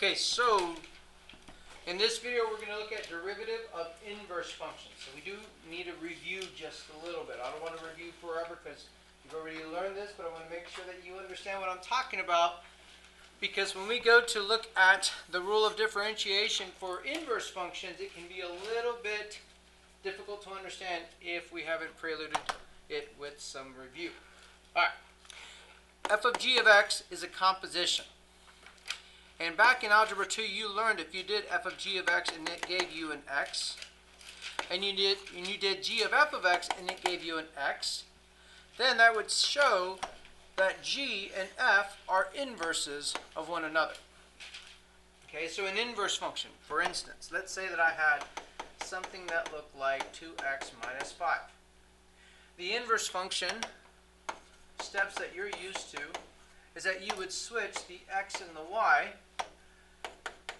Okay, so in this video we're going to look at derivative of inverse functions. So we do need to review just a little bit. I don't want to review forever because you've already learned this, but I want to make sure that you understand what I'm talking about, because when we go to look at the rule of differentiation for inverse functions, it can be a little bit difficult to understand if we haven't preluded it with some review. All right. F of g of x is a composition. And back in Algebra 2, you learned if you did f of g of x and it gave you an x, and you did g of f of x and it gave you an x, then that would show that g and f are inverses of one another. Okay, so an inverse function, for instance, let's say that I had something that looked like 2x minus 5. The inverse function steps that you're used to is that you would switch the x and the y,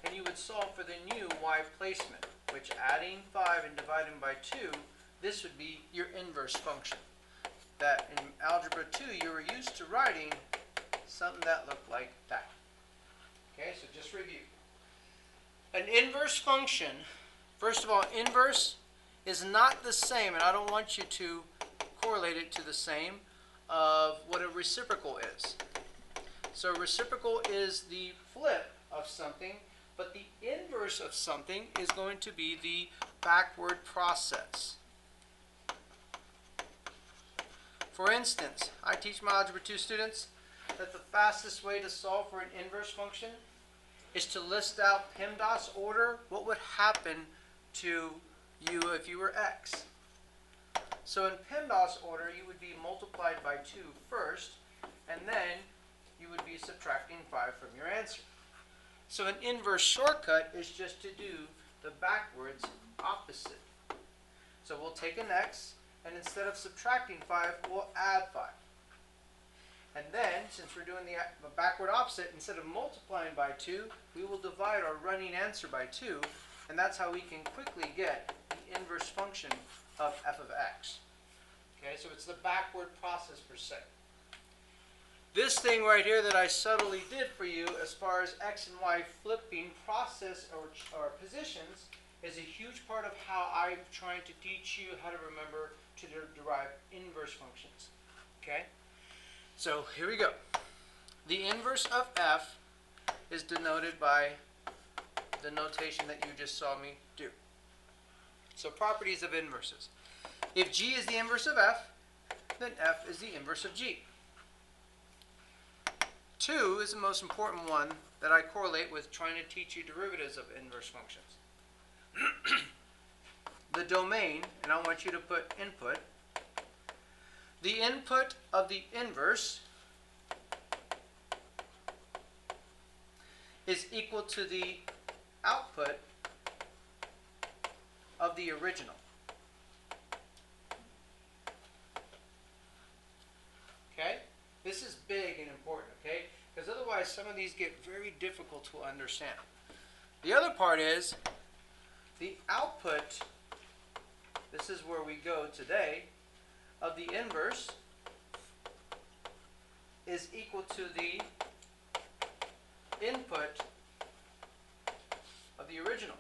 and you would solve for the new y placement, which adding 5 and dividing by 2, this would be your inverse function. That in Algebra 2 you were used to writing something that looked like that. Okay, so just review. An inverse function, first of all, inverse is not the same, and I don't want you to correlate it to the same of what a reciprocal is. So reciprocal is the flip of something, but the inverse of something is going to be the backward process. For instance, I teach my Algebra 2 students that the fastest way to solve for an inverse function is to list out PEMDAS order what would happen to you if you were x. So in PEMDAS order, you would be multiplied by 2 first, and then you would be subtracting 5 from your answer. So an inverse shortcut is just to do the backwards opposite. So we'll take an x, and instead of subtracting 5, we'll add 5. And then, since we're doing the backward opposite, instead of multiplying by 2, we will divide our running answer by 2, and that's how we can quickly get the inverse function of f of x. Okay, so it's the backward process per se. This thing right here that I subtly did for you as far as x and y flipping process or positions is a huge part of how I'm trying to teach you how to remember to derive inverse functions. Okay? So here we go. The inverse of f is denoted by the notation that you just saw me do. So properties of inverses. If g is the inverse of f, then f is the inverse of g. 2 is the most important one that I correlate with trying to teach you derivatives of inverse functions. The domain, and I want you to put input. The input of the inverse is equal to the output of the original. Okay? This is big and important, okay? Because otherwise some of these get very difficult to understand. The other part is the output, this is where we go today, of the inverse is equal to the input of the original.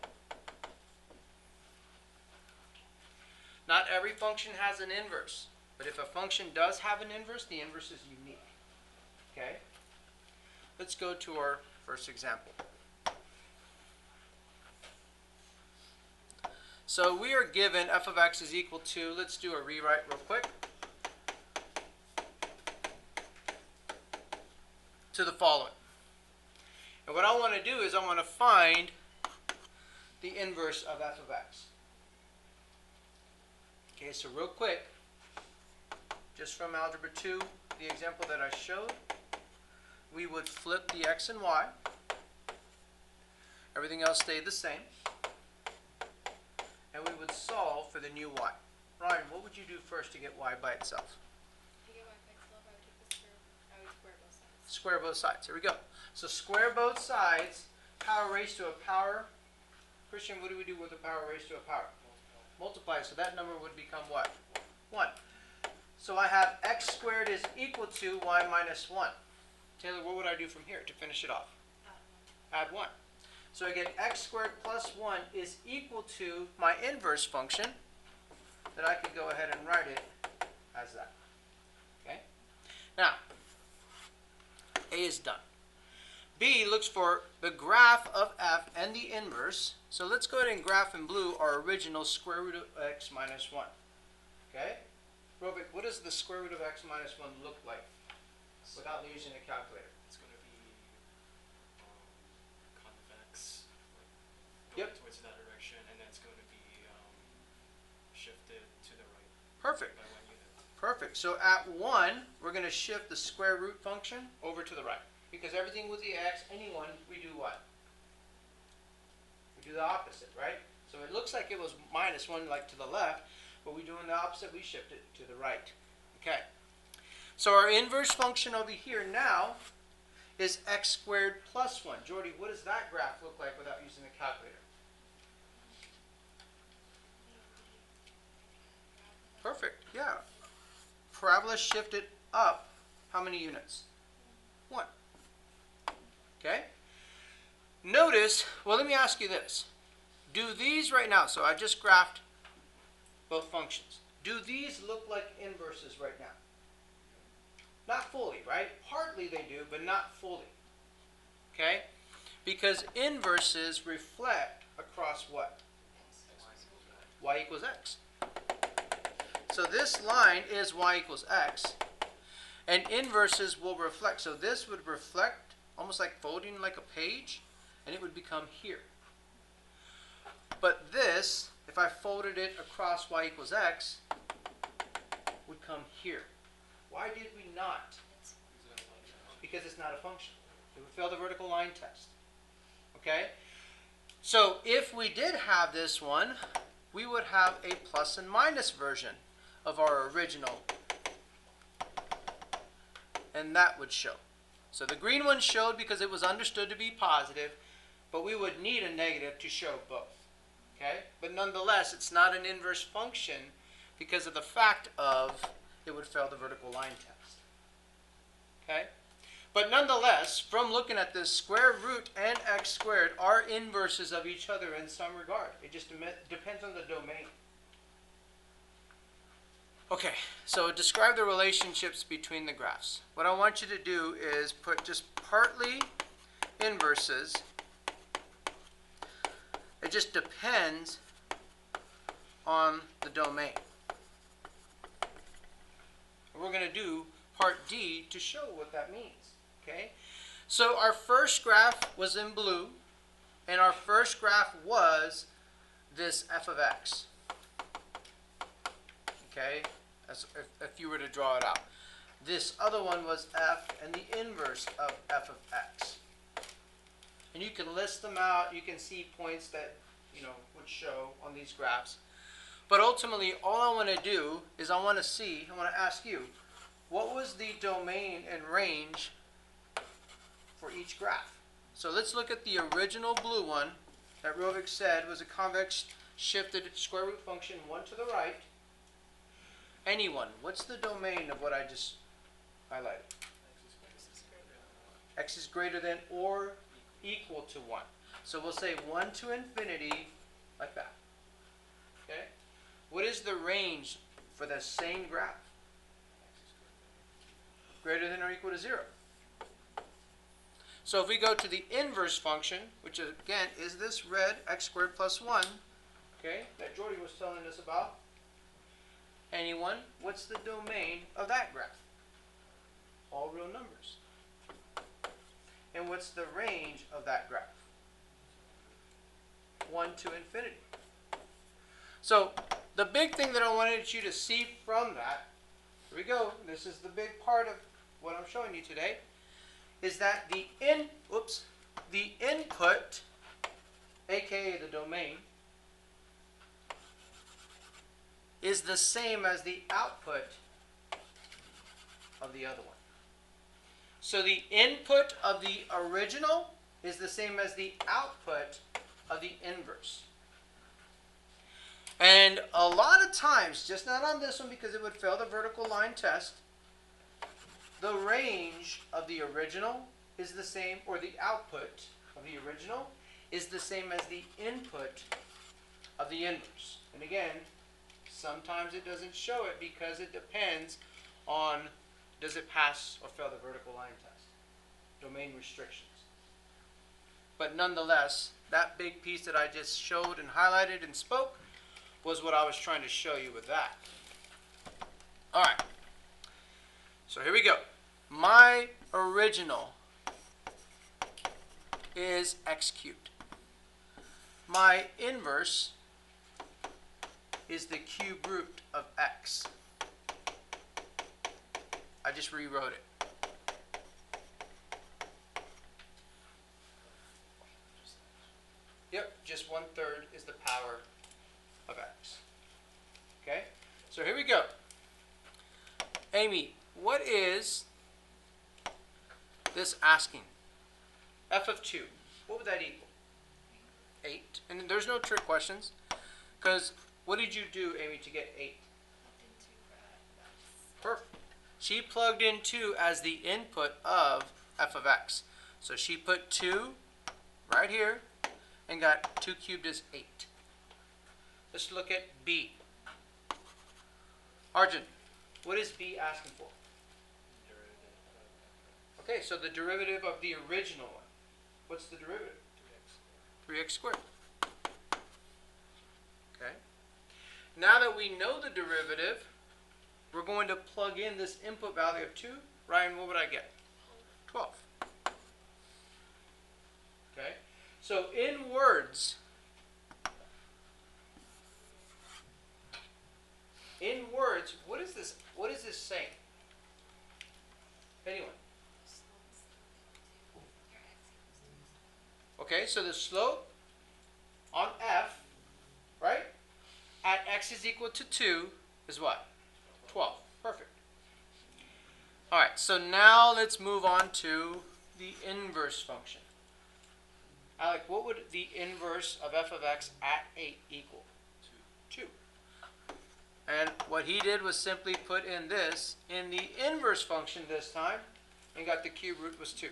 Not every function has an inverse, but if a function does have an inverse, the inverse is unique. Okay? Let's go to our first example. So we are given f of x is equal to, let's do a rewrite real quick, to the following. And what I want to do is I want to find the inverse of f of x. Okay, so real quick, just from Algebra 2, the example that I showed, we would flip the x and y. Everything else stayed the same. And we would solve for the new y. Ryan, what would you do first to get y by itself? To get y by itself, I would take the square, I would square both sides. Square both sides. Here we go. So square both sides, power raised to a power. Christian, what do we do with a power raised to a power? Multiply. So that number would become what? 1. So I have x squared is equal to y minus 1. Taylor, what would I do from here to finish it off? Add 1. Add 1. So I get x squared plus 1 is equal to my inverse function. Then I could go ahead and write it as that. Okay? Now, A is done. B looks for the graph of f and the inverse. So let's go ahead and graph in blue our original square root of x minus 1. Okay? Rovik, what does the square root of x minus 1 look like without using a calculator? It's going to be convex, like Yep. going towards that direction, and then it's going to be shifted to the right Perfect. by 1 unit. Perfect. So at 1, we're going to shift the square root function over to the right. Because everything with the x, any one, we do what? We do the opposite, right? So it looks like it was minus 1 like to the left, but we're doing the opposite. We shift it to the right. Okay. So our inverse function over here now is x squared plus 1. Jordy, what does that graph look like without using the calculator? Perfect. Yeah. Parabola shifted up how many units? 1. Okay? Notice, well, let me ask you this. Do these right now, so I just graphed both functions. Do these look like inverses right now? Not fully, right? Partly they do, but not fully. Okay? Because inverses reflect across what? Y equals x. So this line is y equals x. And inverses will reflect. So this would reflect almost like folding like a page, and it would become here. But this, if I folded it across y equals x, would come here. Why did we not? Because it's not a function. It would fail the vertical line test. Okay? So if we did have this one, we would have a plus and minus version of our original. And that would show. So the green one showed because it was understood to be positive, but we would need a negative to show both. Okay? But nonetheless, it's not an inverse function because of the fact of it would fail the vertical line test. Okay? But nonetheless, from looking at this, square root and x squared are inverses of each other in some regard. It just depends on the domain. Okay, so describe the relationships between the graphs. What I want you to do is put just partly inverses. It just depends on the domain. We're going to do part D to show what that means. Okay? So our first graph was in blue, and our first graph was this f of x. Okay? As if you were to draw it out. This other one was f and the inverse of f of x. And you can list them out. You can see points that would show on these graphs. But ultimately, all I want to do is I want to ask you, what was the domain and range for each graph? So let's look at the original blue one that Rovik said was a convex shifted square root function 1 to the right. Anyone, what's the domain of what I just highlighted? X is greater than or equal to 1. So we'll say 1 to infinity, like that. Okay? What is the range for the same graph? Greater than or equal to 0. So if we go to the inverse function, which again is this red x squared plus 1, okay, that Jordy was telling us about. Anyone, what's the domain of that graph? All real numbers. And what's the range of that graph? 1 to infinity. So the big thing that I wanted you to see from that, here we go, this is the big part of what I'm showing you today, is that the input, aka the domain, is the same as the output of the other one. So the input of the original is the same as the output of the inverse. And a lot of times, just not on this one because it would fail the vertical line test, the range of the original is the same, or the output of the original is the same as the input of the inverse. And again, sometimes it doesn't show it because it depends on does it pass or fail the vertical line test, domain restrictions. But nonetheless, that big piece that I just showed and highlighted and spoke was what I was trying to show you with that. All right. So here we go. My original is x cubed. My inverse is the cube root of x. I just rewrote it. Yep, just 1/3 is the power of x. Okay, so here we go. Amy, what is this asking? F of 2, what would that equal? 8. And there's no trick questions, because what did you do, Amy, to get 8? Perfect. She plugged in 2 as the input of f of x. So she put 2 right here and got 2 cubed is 8. Let's look at B. Arjun, what is B asking for? Okay, so the derivative of the original one. What's the derivative? 3x squared. Okay. Now that we know the derivative, we're going to plug in this input value of 2. Ryan, what would I get? 12. Okay. So in words, what is this? What is this saying? Anyone? Okay, so the slope on f, right, at x is equal to 2 is what? 12. Perfect. All right, so now let's move on to the inverse function. Alec, what would the inverse of f of x at 8 equal? 2. And what he did was simply put in this in the inverse function this time and got the cube root was 2.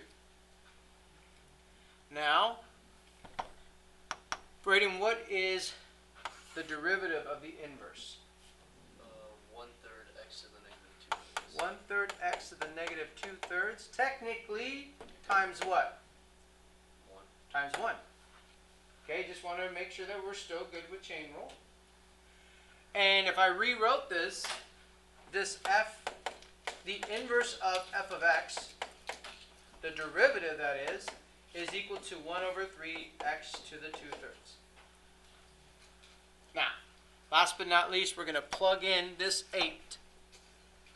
Now, Braden, what is the derivative of the inverse? 1/3 x to the negative 2/3. 1/3 x to the negative 2/3. Technically, times what? 1. Times 1. Okay, just want to make sure that we're still good with chain rule. And if I rewrote this f, the inverse of f of x, the derivative that is equal to 1/3 x to the 2/3. Now, last but not least, we're going to plug in this 8.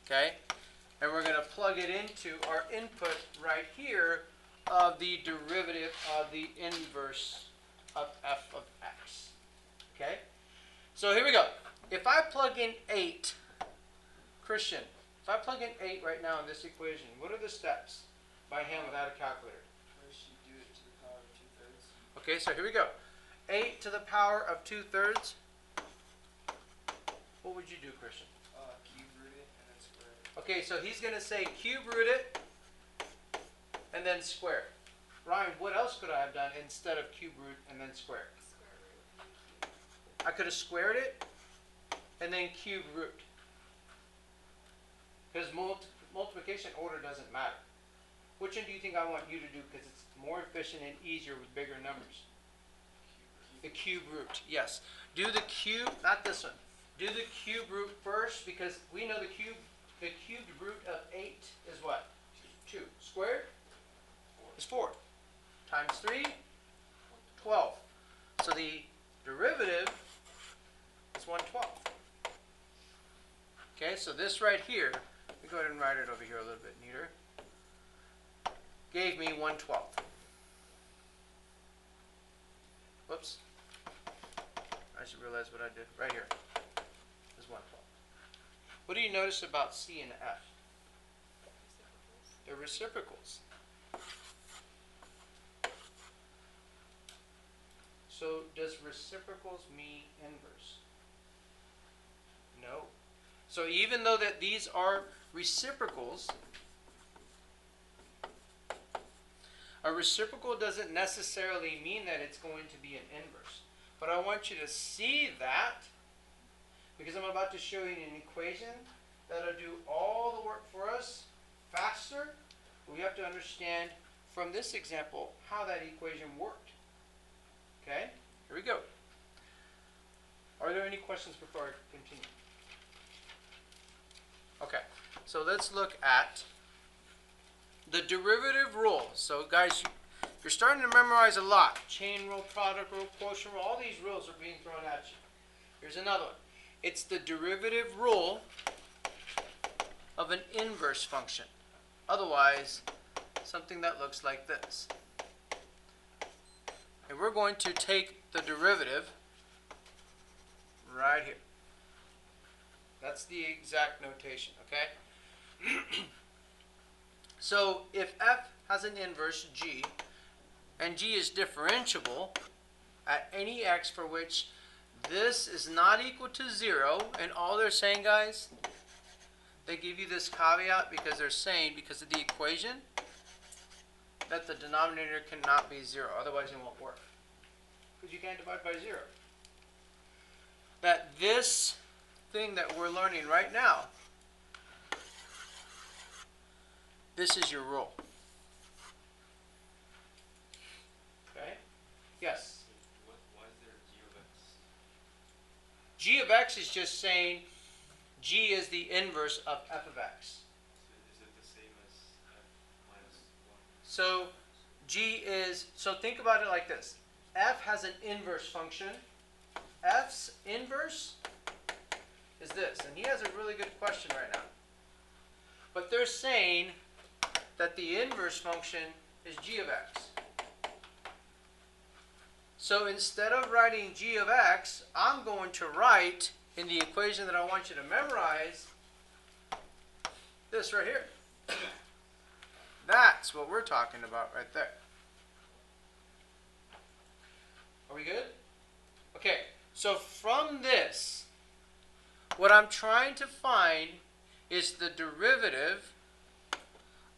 Okay? And we're going to plug it into our input right here of the derivative of the inverse of f of x. Okay? So here we go. If I plug in 8, Christian, if I plug in 8 right now in this equation, what are the steps by hand without a calculator? First you do it to the power of 2/3. Okay, so here we go. 8 to the power of 2/3. What would you do, Christian? Cube root it and then square it. Okay, so he's going to say cube root it and then square it. Ryan, what else could I have done instead of cube root and then square it? Square root and then cube. I could have squared it and then cube root. Because multiplication order doesn't matter. Which one do you think I want you to do because it's more efficient and easier with bigger numbers? The cube root, yes. Do the cube, not this one. Do the cube root first because we know the cubed root of 8 is what? 2. Squared is 4. Times 3, 12. So the derivative is 1/12. Okay, so this right here, let me go ahead and write it over here a little bit neater, gave me 1/12. Whoops. I should realize what I did. Right here is 1/12. What do you notice about C and F? They're reciprocals. So does reciprocals mean inverse? No. So even though that these are reciprocals, A reciprocal doesn't necessarily mean that it's going to be an inverse. But I want you to see that because I'm about to show you an equation that'll do all the work for us faster. We have to understand from this example how that equation worked. Okay, here we go. Are there any questions before I continue? Okay, so let's look at the derivative rule. So guys, you're starting to memorize a lot. Chain rule, product rule, quotient rule, all these rules are being thrown at you. Here's another one. It's the derivative rule of an inverse function. Otherwise, something that looks like this. And we're going to take the derivative right here. That's the exact notation, okay? So if f has an inverse g, and g is differentiable at any x for which this is not equal to 0, and all they're saying, guys, they give you this caveat because they're saying, because of the equation, that the denominator cannot be 0, otherwise it won't work. Because you can't divide by 0. That this thing that we're learning right now, this is your rule. Okay? Yes? Why is there g of x? G of x is just saying g is the inverse of f of x. Is it the same as f minus 1? So g is, so think about it like this. F has an inverse function. F's inverse is this. And he has a really good question right now. But they're saying that the inverse function is g of x. So instead of writing g of x, I'm going to write in the equation that I want you to memorize this right here. That's what we're talking about right there. Are we good? Okay, so from this, what I'm trying to find is the derivative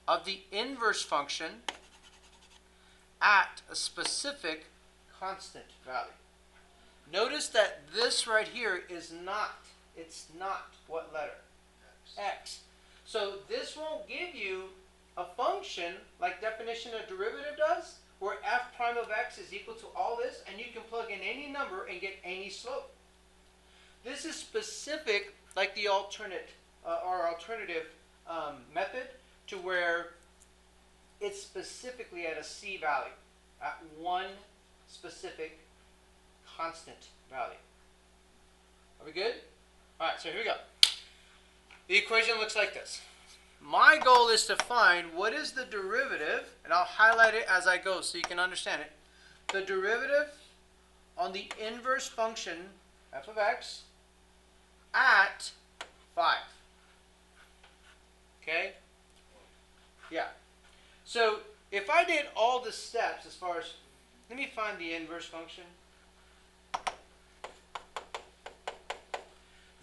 of the inverse function at a specific constant value. Notice that this right here is not, it's not what letter? X. So this won't give you a function like definition of derivative does, where f prime of x is equal to all this, and you can plug in any number and get any slope. This is specific, like the alternative method, to where it's specifically at a c value, at one specific constant value. Are we good? All right, so here we go. The equation looks like this. My goal is to find what is the derivative, and I'll highlight it as I go so you can understand it. The derivative on the inverse function f of x at 5. Okay? Yeah. So if I did all the steps as far as, let me find the inverse function.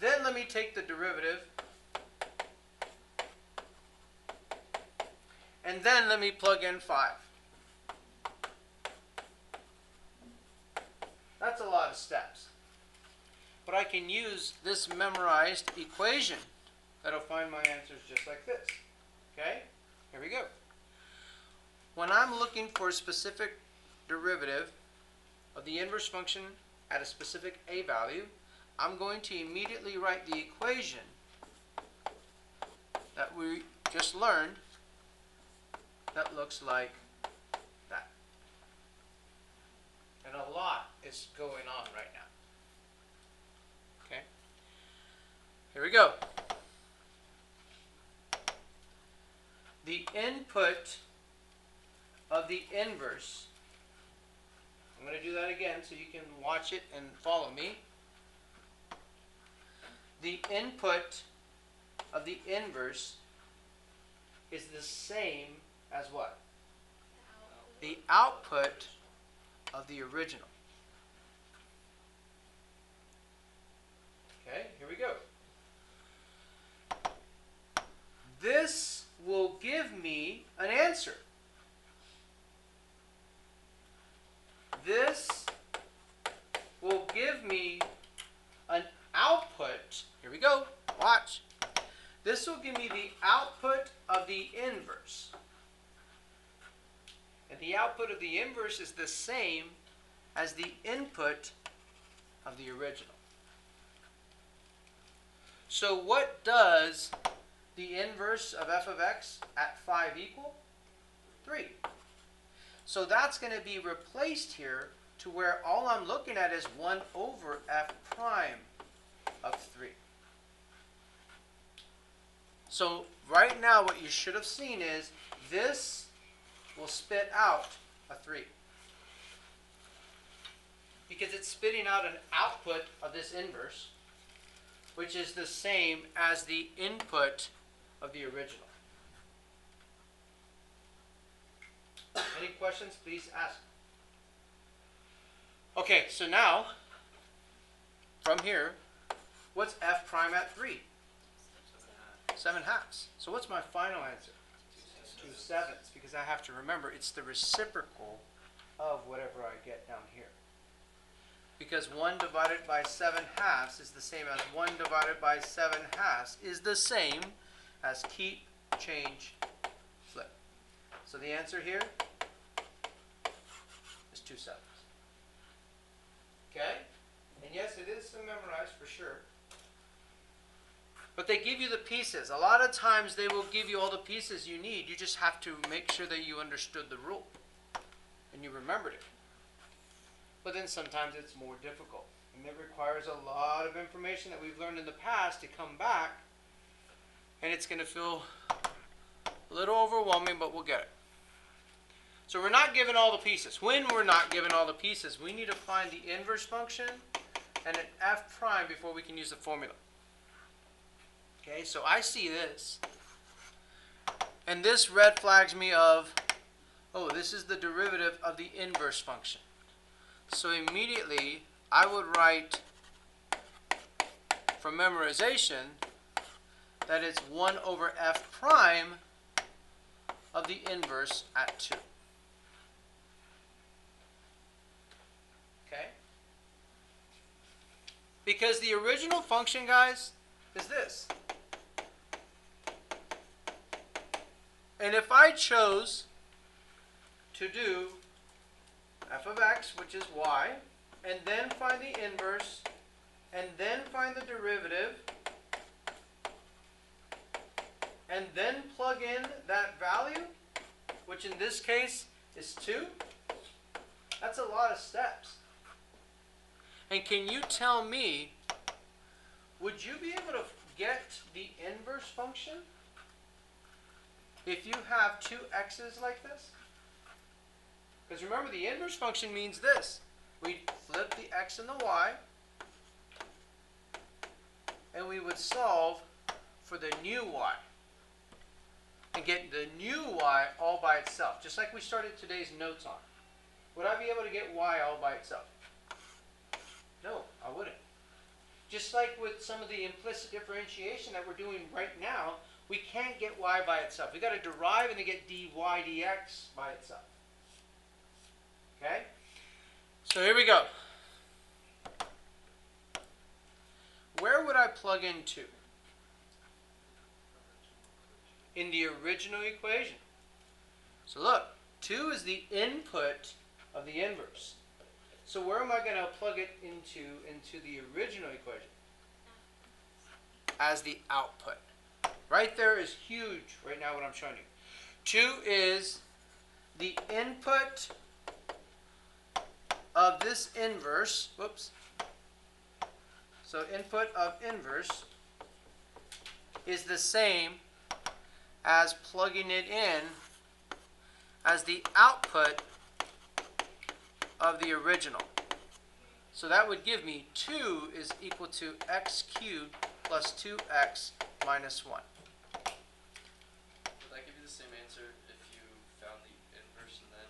Then let me take the derivative. And then let me plug in 5. That's a lot of steps. But I can use this memorized equation that'll find my answers just like this. Okay? Here we go. When I'm looking for a specific derivative of the inverse function at a specific a value, I'm going to immediately write the equation that we just learned that looks like that. And a lot is going on right now. Okay? Here we go. The input of the inverse, I'm going to do that again so you can watch it and follow me. The input of the inverse is the same as what? The output of the original. Okay, here we go. This will give me an answer. me an output. Here we go. Watch. This will give me the output of the inverse. And the output of the inverse is the same as the input of the original. So what does the inverse of f of x at 5 equal? 3. So that's going to be replaced here to where all I'm looking at is 1 over f prime of 3. So right now what you should have seen is this will spit out a 3. Because it's spitting out an output of this inverse, which is the same as the input of the original. Any questions, please ask. Okay, so now, from here, what's f prime at 3? 7 halves. So what's my final answer? 2 sevenths, because I have to remember it's the reciprocal of whatever I get down here. Because 1 divided by 7 halves is the same as 1 divided by 7 halves is the same as keep, change, flip. So the answer here is 2 sevenths. Okay? And yes, it is to memorize for sure. But they give you the pieces. A lot of times they will give you all the pieces you need. You just have to make sure that you understood the rule and you remembered it. But then sometimes it's more difficult. And it requires a lot of information that we've learned in the past to come back. And it's going to feel a little overwhelming, but we'll get it. So we're not given all the pieces. When we're not given all the pieces, we need to find the inverse function and an f prime before we can use the formula. Okay, so I see this. And this red flags me of, oh, this is the derivative of the inverse function. So immediately, I would write, for memorization, that it's 1 over f prime of the inverse at 2. Okay? Because the original function, guys, is this. And if I chose to do f of x, which is y, and then find the inverse, and then find the derivative, and then plug in that value, which in this case is 2, that's a lot of steps. And can you tell me, would you be able to get the inverse function if you have 2 x's like this? Because remember, the inverse function means this. We'd flip the x and the y, and we would solve for the new y. And get the new y all by itself, just like we started today's notes on. Would I be able to get y all by itself? No, I wouldn't. Just like with some of the implicit differentiation that we're doing right now, we can't get y by itself. We've got to derive and then get dy dx by itself. Okay? So here we go. Where would I plug in 2? In the original equation. So look, 2 is the input of the inverse. So where am I going to plug it into the original equation? As the output. Right there is huge right now what I'm showing you. 2 is the input of this inverse. Whoops. So input of inverse is the same as plugging it in as the output of the original. So that would give me 2 is equal to x cubed plus 2x minus 1. Would that give you the same answer if you found the inverse and then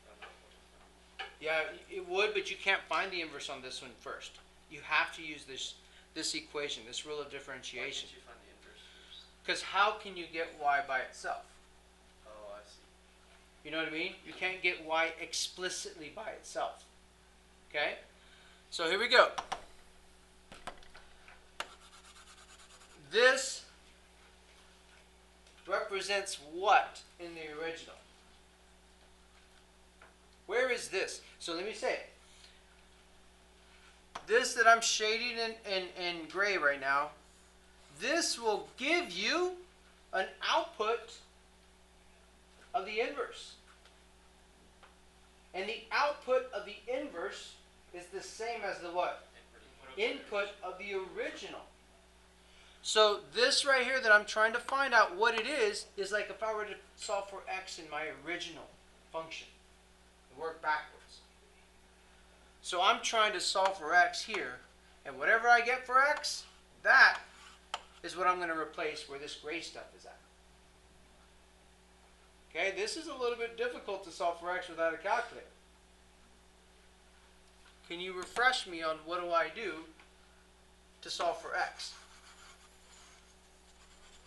found the output? Yeah, it would, but you can't find the inverse on this one first. You have to use this equation, this rule of differentiation. Why can't you find the inverse first? Because how can you get y by itself? Oh, I see. You know what I mean? You can't get y explicitly by itself. Okay? So here we go. This represents what in the original? Where is this? So let me say it. This that I'm shading in gray right now, this will give you an output of the inverse. And the output of the inverse is the same as the what? Input of the original. So this right here that I'm trying to find out what it is like if I were to solve for x in my original function. Work backwards. So I'm trying to solve for x here, and whatever I get for x, that is what I'm going to replace where this gray stuff is at. Okay, this is a little bit difficult to solve for x without a calculator. Can you refresh me on what do I do to solve for x?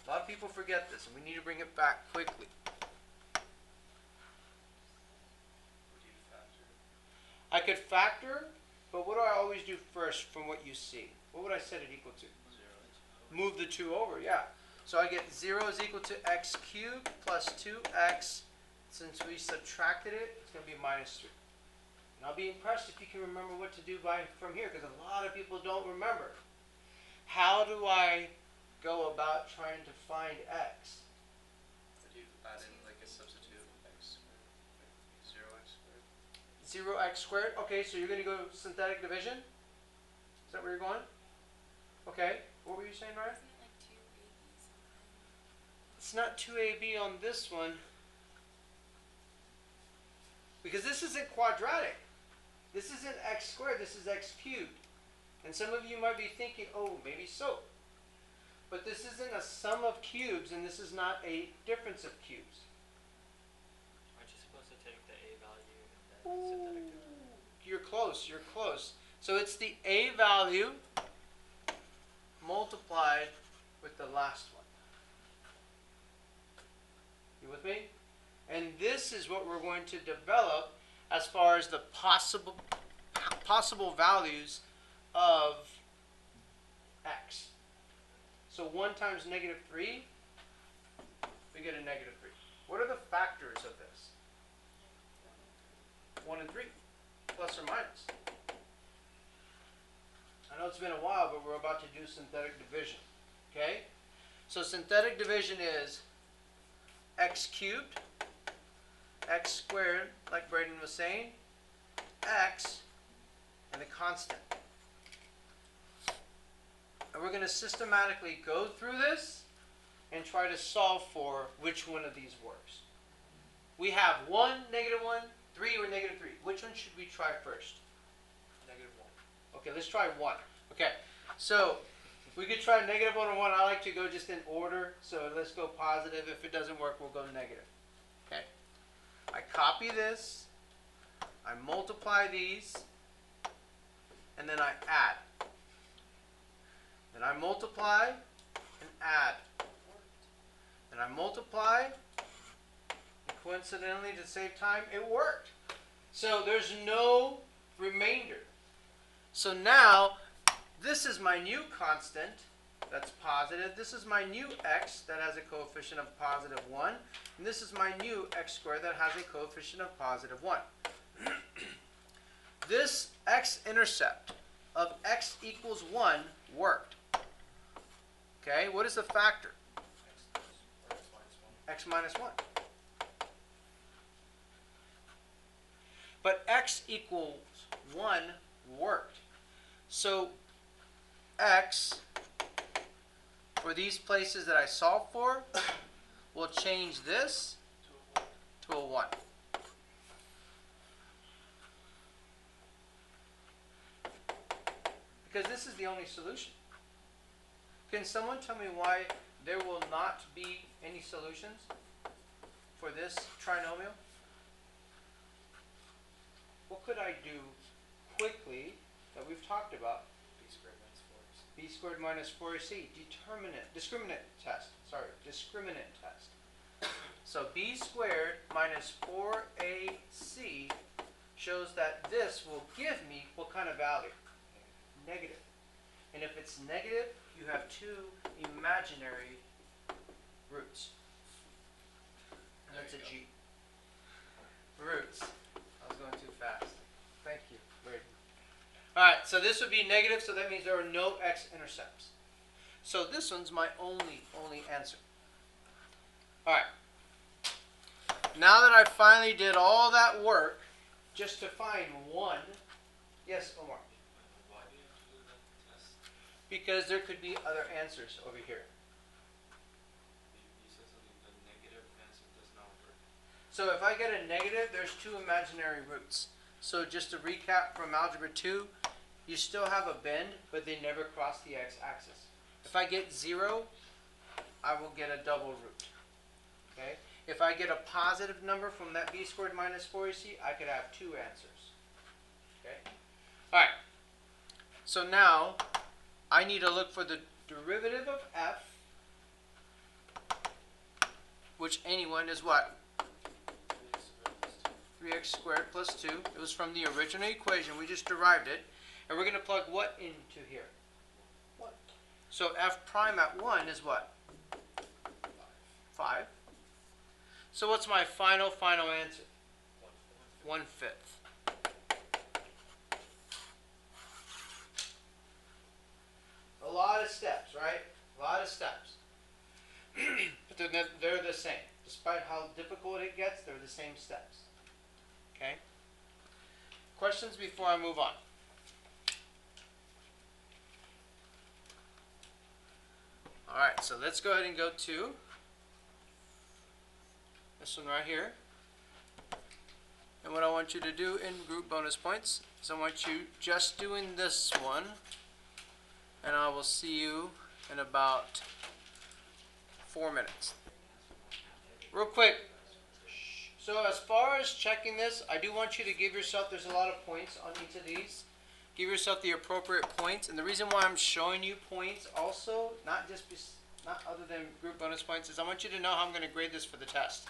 A lot of people forget this, and we need to bring it back quickly. I could factor, but what do I always do first from what you see? What would I set it equal to? 0. Move the 2 over, yeah. So I get 0 is equal to x cubed plus 2x. Since we subtracted it, it's going to be minus 3. And I'll be impressed if you can remember what to do from here, because a lot of people don't remember. How do I go about trying to find x? Would you add in like a substitute of x squared? Like 0x 0x squared. squared? Okay, so you're going to go synthetic division? Is that where you're going? Okay. What were you saying, Ryan? Isn't it like 2AB something? It's not 2ab on this one. Because this isn't quadratic. This isn't x squared, this is x cubed. And some of you might be thinking, oh, maybe so. But this isn't a sum of cubes, and this is not a difference of cubes. Aren't you supposed to take the a value and then synthetic division? You're close, you're close. So it's the a value multiplied with the last one. You with me? And this is what we're going to develop as far as the possible values of x. So 1 times negative 3, we get a negative 3. What are the factors of this? 1 and 3, plus or minus. I know it's been a while, but we're about to do synthetic division. Okay? So synthetic division is x cubed, x squared, like Braden was saying, x, and a constant. And we're going to systematically go through this and try to solve for which one of these works. We have 1, -1, 3, or -3. Which one should we try first? -1. Okay, let's try 1. Okay, so we could try -1 or 1. I like to go just in order, so let's go positive. If it doesn't work, we'll go negative. Okay, I copy this, I multiply these, and then I add. Then I multiply and add. Then I multiply, and coincidentally, to save time, it worked. So there's no remainder. So now, this is my new constant that's positive. This is my new x that has a coefficient of positive 1. And this is my new x squared that has a coefficient of positive 1. This x-intercept of x equals 1 worked. Okay, what is the factor? X minus 1. But x equals 1 worked. So x, for these places that I solved for, will change this to a 1. Because this is the only solution. Can someone tell me why there will not be any solutions for this trinomial? What could I do quickly that we've talked about? B squared minus 4ac. Discriminant test. So b squared minus 4ac shows that this will give me what kind of value? negative. And if it's negative, you have two imaginary roots. And that's a There you G. Roots. I was going too fast. Thank you, Brady. Alright, so this would be negative, so that means there are no x-intercepts. So this one's my only answer. Alright. Now that I finally did all that work just to find one, yes, Omar? Why do you have to do that test? Because there could be other answers over here. You said something, the negative answer does not work. So if I get a negative, there's two imaginary roots. So just to recap from Algebra 2, you still have a bend, but they never cross the x-axis. If I get 0, I will get a double root. Okay? If I get a positive number from that b squared minus 4ac, I could have two answers. Okay? Alright. So now, I need to look for the derivative of f, which anyone is what? 3x squared plus 2. It was from the original equation. We just derived it. And we're going to plug what into here? 1. So f prime at 1 is what? 5. So what's my final answer? 1/5. A lot of steps, right? A lot of steps. But they're the same. Despite how difficult it gets, they're the same steps. Okay? Questions before I move on? Alright, so let's go ahead and go to this one right here. And what I want you to do in group bonus points is I want you just doing this one. And I will see you in about 4 minutes. Real quick. So as far as checking this, I do want you to give yourself, there's a lot of points on each of these. Give yourself the appropriate points. And the reason why I'm showing you points also, not other than group bonus points, is I want you to know how I'm going to grade this for the test.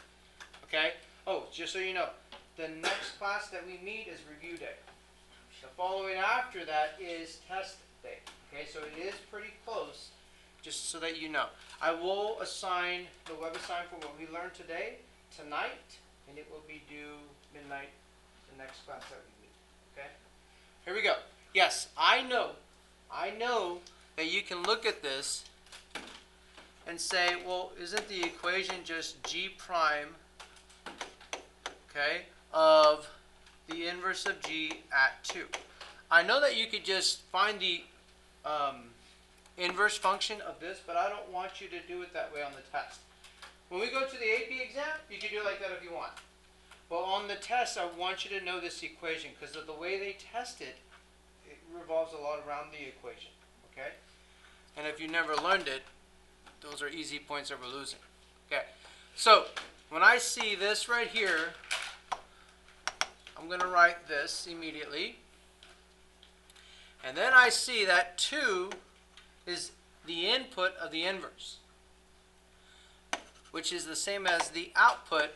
Okay? Oh, just so you know, the next class that we meet is review day. The following after that is test day. Okay, so it is pretty close, just so that you know. I will assign the web assign for what we learned today, tonight, and it will be due midnight the next class that we meet. Okay? Here we go. Yes, I know that you can look at this and say, well, isn't the equation just g prime, okay, of the inverse of g at 2? I know that you could just find the inverse function of this, but I don't want you to do it that way on the test. When we go to the AP exam, you can do it like that if you want. But on the test, I want you to know this equation, because of the way they test it, it revolves a lot around the equation. Okay? And if you never learned it, those are easy points that we're losing. Okay. So, when I see this right here, I'm going to write this immediately. And then I see that 2 is the input of the inverse, which is the same as the output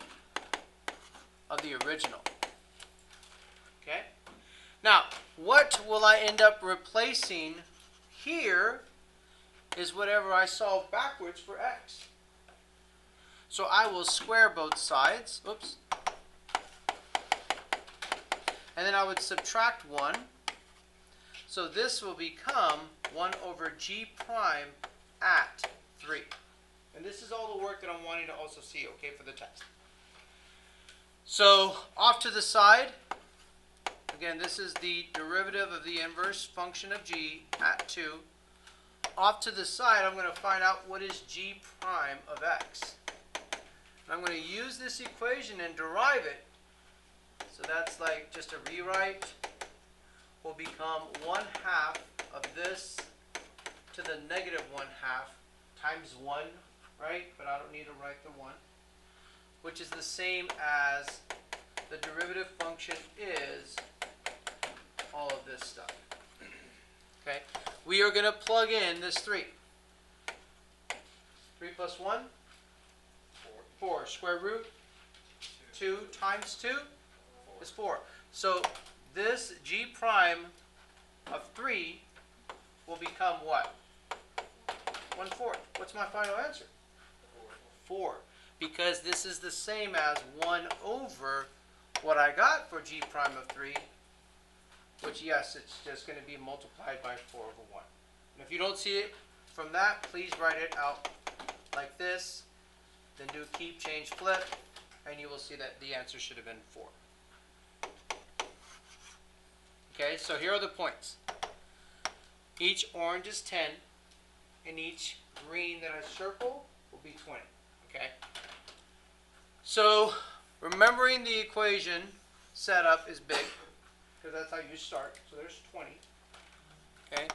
of the original. Okay? Now, what will I end up replacing here is whatever I solve backwards for x. So I will square both sides. Oops. And then I would subtract 1. So this will become 1 over g prime at 3. And this is all the work that I'm wanting to also see, okay, for the test. So off to the side, again, this is the derivative of the inverse function of g at 2. Off to the side, I'm going to find out what is g prime of x. And I'm going to use this equation and derive it. So that's like just a rewrite. Will become 1/2 of this to the negative 1/2 times 1, right? But I don't need to write the 1. Which is the same as the derivative function is all of this stuff. Okay? We are going to plug in this 3. 3 plus 1? 4. Square root 2 times 2 is 4. So this g prime of 3 will become what? 1/4. What's my final answer? 4. Because this is the same as 1 over what I got for g prime of 3, which, yes, it's just going to be multiplied by 4 over 1. And if you don't see it from that, please write it out like this, then do keep, change, flip, and you will see that the answer should have been 4. Okay, so here are the points. Each orange is 10, and each green that I circle will be 20. Okay? So, remembering the equation setup is big, because that's how you start. So there's 20. Okay?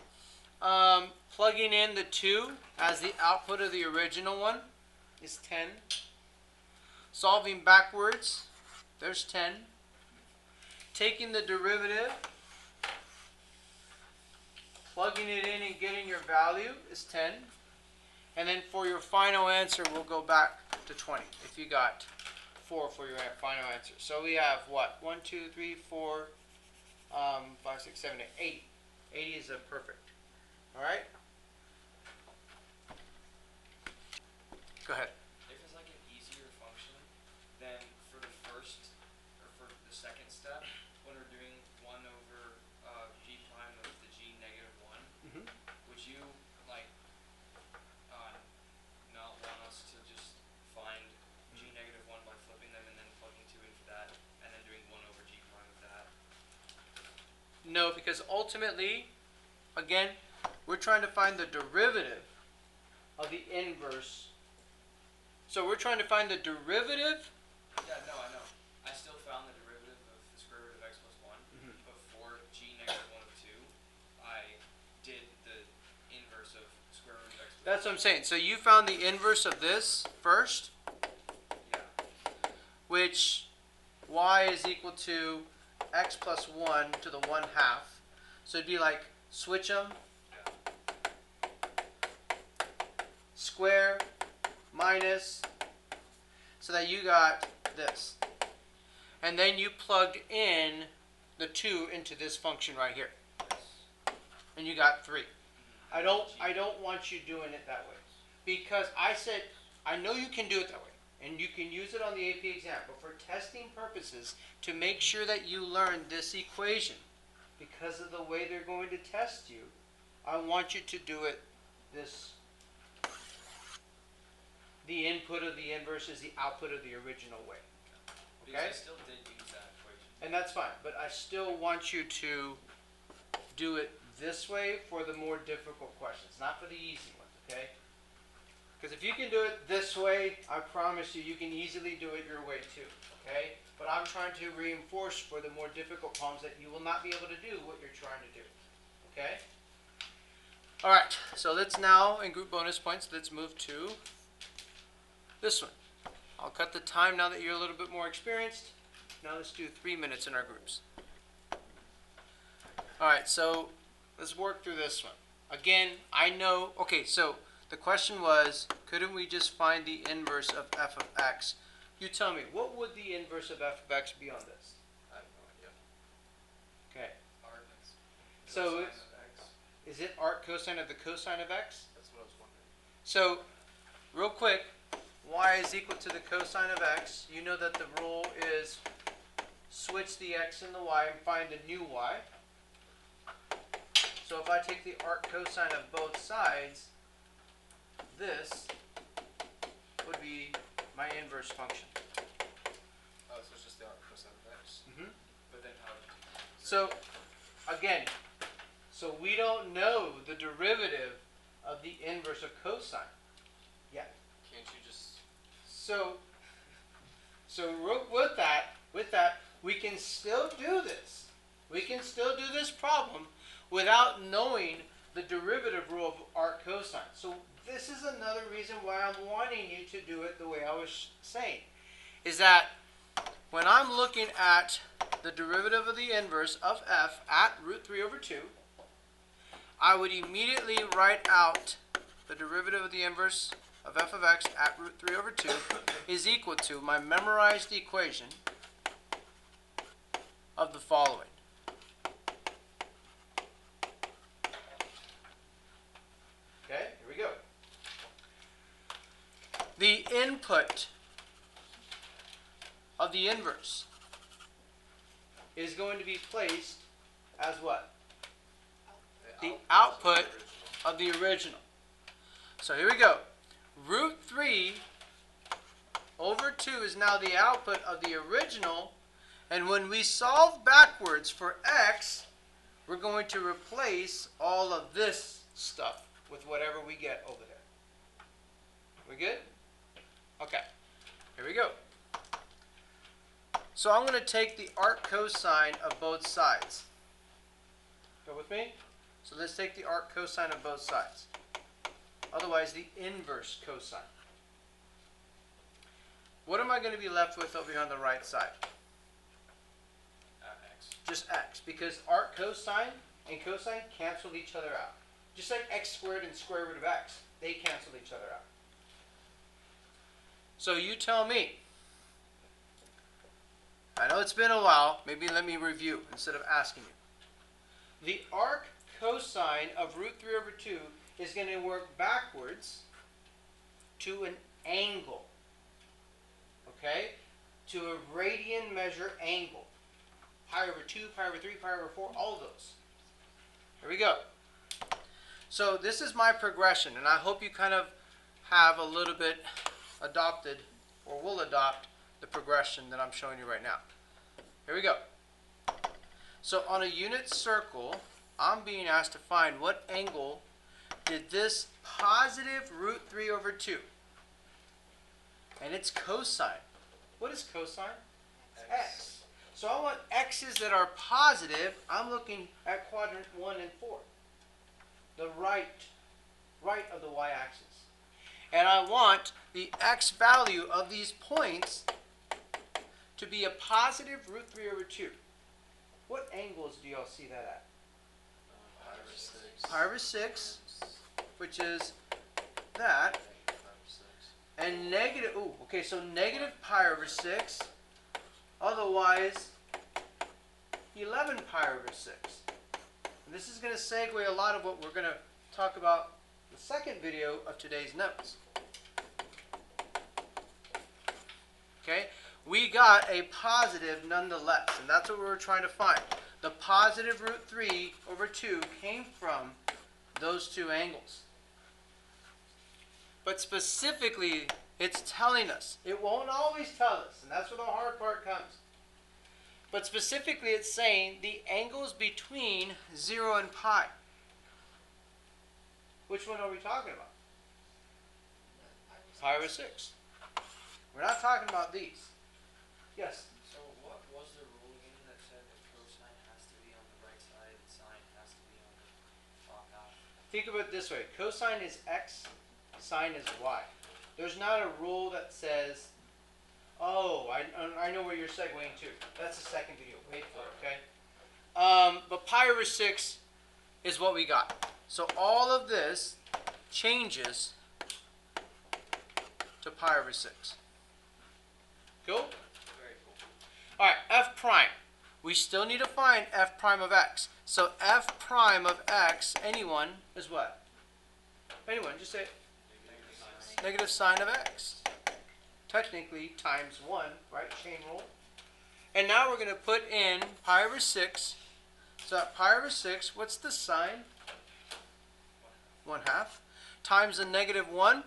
Plugging in the 2 as the output of the original one is 10. Solving backwards, there's 10. Taking the derivative, plugging it in and getting your value is 10. And then for your final answer, we'll go back to 20 if you got 4 for your final answer. So we have what? 1, 2, 3, 4, 5, 6, 7, 8. 80. 80 is a perfect. All right? Go ahead. If it's like an easier function, then for the first, or for the second step, when we're doing 1 over g prime of the g negative 1, would you, like, not want us to just find g negative 1 by flipping them and then plugging 2 in for that, and then doing 1 over g prime of that? No, because ultimately, again, we're trying to find the derivative of the inverse. So we're trying to find the derivative. Yeah, no, I know. I still found the derivative of the square root of x plus 1, but for g negative 1 of 2, I did the inverse of square root of x plus 1. That's what I'm saying. So you found the inverse of this first, Yeah. which y is equal to x plus 1 to the 1/2. So it'd be like switch them. Square minus, so that you got this. And then you plugged in the 2 into this function right here. And you got 3. I don't want you doing it that way. Because I said, I know you can do it that way. And you can use it on the AP exam. But for testing purposes, to make sure that you learn this equation, because of the way they're going to test you, I want you to do it this. The input of the inverse is the output of the original way. Because Okay? I still did use that equation. And that's fine, but I still want you to do it this way for the more difficult questions, not for the easy ones, okay? Because if you can do it this way, I promise you, you can easily do it your way too, okay? But I'm trying to reinforce for the more difficult problems that you will not be able to do what you're trying to do, okay? All right, so let's now, in group bonus points, let's move to this one. I'll cut the time now that you're a little bit more experienced. Now let's do 3 minutes in our groups. All right, so let's work through this one. Again, I know, okay, so the question was, couldn't we just find the inverse of f of x? You tell me, what would the inverse of f of x be on this? I have no idea. Okay, Arc x. So Cosine it's- of x. is it arc cosine of the cosine of x? That's what I was wondering. So, real quick, y is equal to the cosine of x. You know that the rule is switch the x and the y and find a new y. So if I take the arc cosine of both sides, this would be my inverse function. Oh, so it's just the arc cosine of x. But then how did you do that? So, again, so we don't know the derivative of the inverse of cosine yet. Can't you just... So with that, we can still do this. We can still do this problem without knowing the derivative rule of arc cosine. So this is another reason why I'm wanting you to do it the way I was saying. Is that when I'm looking at the derivative of the inverse of f at root 3 over 2, I would immediately write out the derivative of the inverse of f of x at root 3 over 2 is equal to my memorized equation of the following. input of the inverse is going to be placed as what? The output of the original. So here we go. Root 3 over 2 is now the output of the original, and when we solve backwards for x, we're going to replace all of this stuff with whatever we get over there. We good? Okay, here we go. So I'm going to take the arc cosine of both sides. Go with me? So let's take the arc cosine of both sides. Otherwise, the inverse cosine. What am I going to be left with over here on the right side? X. Just x, because arc cosine and cosine cancel each other out. Just like x squared and square root of x, they cancel each other out. So you tell me. I know it's been a while. Maybe let me review instead of asking you. The arc cosine of root 3 over 2 is going to work backwards to an angle. Okay? To a radian measure angle. Pi over 2, pi over 3, pi over 4, all of those. Here we go. So this is my progression, and I hope you kind of have a little bit adopted, or will adopt, the progression that I'm showing you right now. Here we go. So on a unit circle, I'm being asked to find what angle did this positive root 3 over 2. And it's cosine. What is cosine? X. So I want x's that are positive. I'm looking at quadrant 1 and 4. The right of the y-axis. And I want the x value of these points to be a positive root 3 over 2. What angles do y'all see that at? Pi over 6. Pi over 6, which is that. And negative, ooh, okay, so negative pi over 6. Otherwise, 11 pi over 6. And this is going to segue a lot of what we're going to talk about in the second video of today's notes. Okay, we got a positive nonetheless, and that's what we were trying to find. The positive root 3 over 2 came from those two angles. But specifically, it's telling us. It won't always tell us, and that's where the hard part comes. But specifically, it's saying the angles between 0 and pi. Which one are we talking about? Pi over 6. We're not talking about these. Yes? So what was the rule again that said that cosine has to be on the right side and sine has to be on the top half? Think of it this way. Cosine is x, sine is y. There's not a rule that says, oh, I know where you're segueing to. That's the second video. Wait for it, okay? But pi over 6 is what we got. So all of this changes to pi over 6. Cool? Very cool. All right, f prime. We still need to find f prime of x. So f prime of x, anyone, is what? Anyone, just say it. Negative sine of x. Technically times 1, right? Chain rule. And now we're going to put in pi over 6. So at pi over 6, what's the sine? 1/2. Times the negative 1?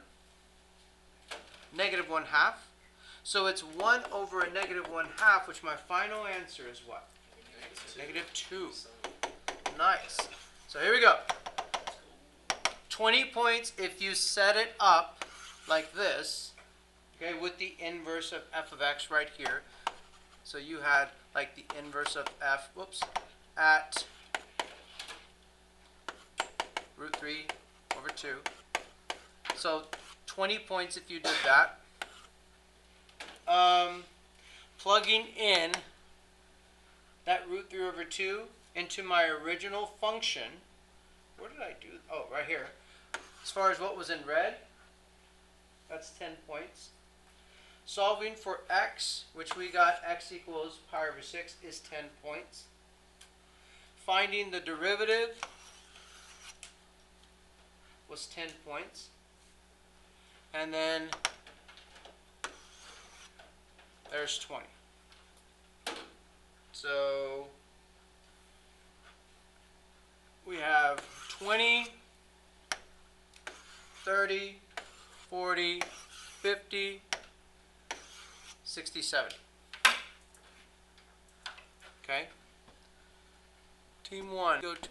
Negative 1/2. So it's 1 over a negative 1/2, which my final answer is what? Negative 2. Nice. So here we go. 20 points if you set it up like this, okay, with the inverse of f of x right here. So you had like the inverse of f, whoops, at root 3 over 2. So 20 points if you did that. Plugging in that root 3 over 2 into my original function. Where did I do? Oh, right here. As far as what was in red, that's 10 points. Solving for x, which we got x equals pi over 6, is 10 points. Finding the derivative was 10 points. And then There's 20. So we have 20, 30, 40, 50, 67. Okay? Team 1, go to my